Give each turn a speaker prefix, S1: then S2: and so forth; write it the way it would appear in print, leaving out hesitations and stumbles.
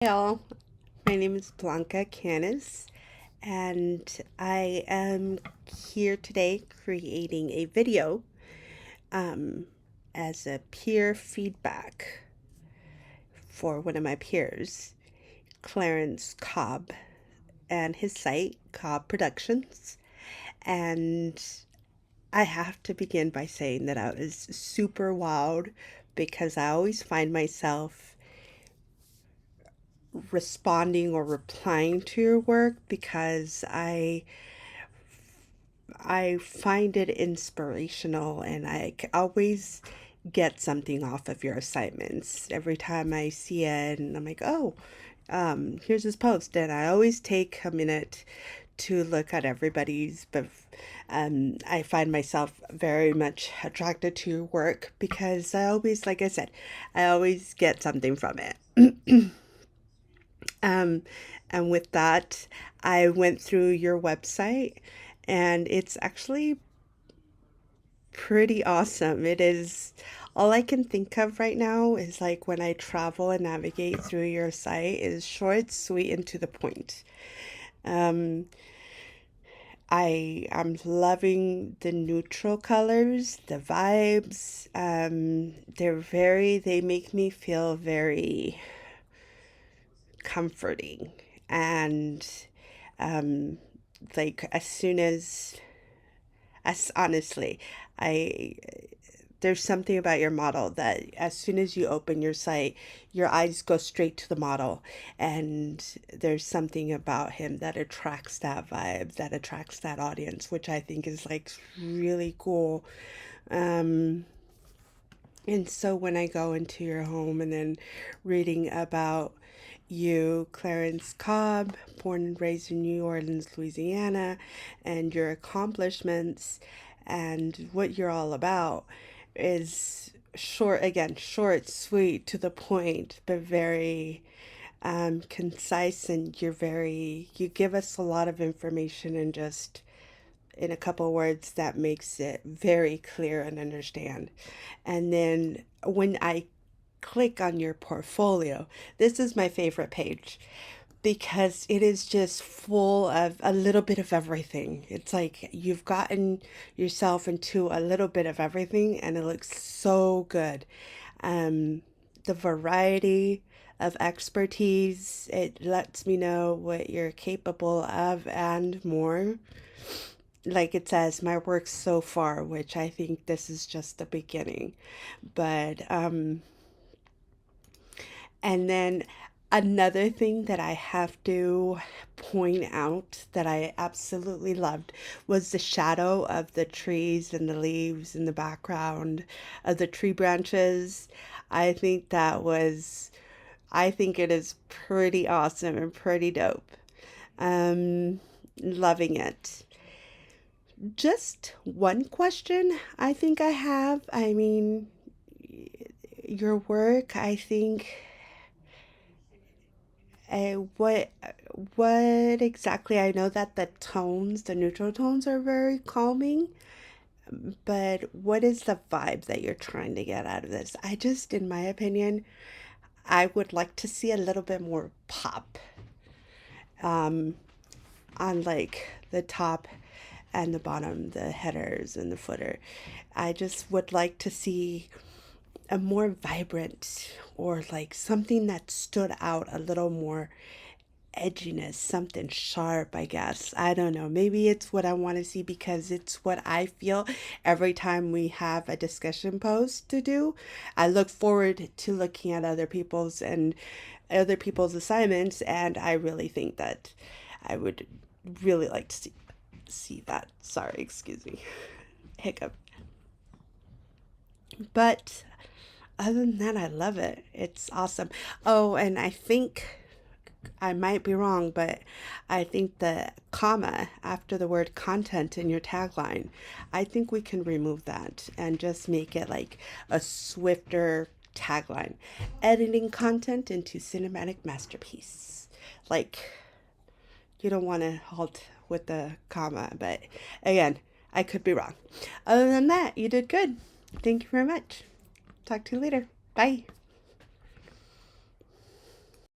S1: Hey all, my name is Blanca Canis, and I am here today creating a video um, as a peer feedback for one of my peers, Clarence Cobb, and his site, Cobb Productions. And I have to begin by saying that I was super wowed because I always find myself responding or replying to your work because I find it inspirational and always get something off of your assignments every time I see it, and I'm like, oh, here's this post, and I always take a minute to look at everybody's, but I find myself very much attracted to your work because I always, like I said, I always get something from it. Um, and with that, I went through your website and it's actually pretty awesome. It is all I can think of right now is like when I travel and navigate through your site is short, sweet, and to the point. Um, I am loving the neutral colors, the vibes. They make me feel very comforting. And um, like as honestly, I there's something about your model that as soon as you open your site, your eyes go straight to the model, and there's something about him that attracts that vibe, that attracts that audience, which I think is like really cool. Um, and so when I go into your home and then reading about you, Clarence Cobb, born and raised in New Orleans, Louisiana, and your accomplishments and what you're all about is short, again, short, sweet, to the point, but very concise. And you give us a lot of information and just in a couple words that makes it very clear and understand. And then when I click on your portfolio, this is my favorite page because it is just full of a little bit of everything. It's like you've gotten yourself into a little bit of everything and it looks so good. The variety of expertise, it lets me know what you're capable of and more. Like it says, my work so far, which I think this is just the beginning. But and then another thing that I have to point out that I absolutely loved was the shadow of the trees and the leaves in the background of the tree branches. I think that was, I think it is pretty awesome and pretty dope. Um, Loving it. Just one question I think I have. I mean, your work, I think, what exactly? I know that the neutral tones are very calming, but what is the vibe that you're trying to get out of this? I just, in my opinion, I would like to see a little bit more pop um, on like the top and the bottom, the headers and the footer. I just would like to see a more vibrant or like something that stood out a little more edginess, something sharp, I guess. I don't know. Maybe it's what I want to see because it's what I feel every time we have a discussion post to do. I look forward to looking at other people's assignments, and I really think that I would really like to see that. Sorry, excuse me. Hiccup. But other than that, I love it. It's awesome. Oh, and I think I might be wrong, but I think the comma after the word content in your tagline, I think we can remove that and just make it like a swifter tagline. Editing content into cinematic masterpiece. Like, you don't want to halt with the comma, but again, I could be wrong. Other than that, you did good. Thank you very much. Talk to you later. Bye.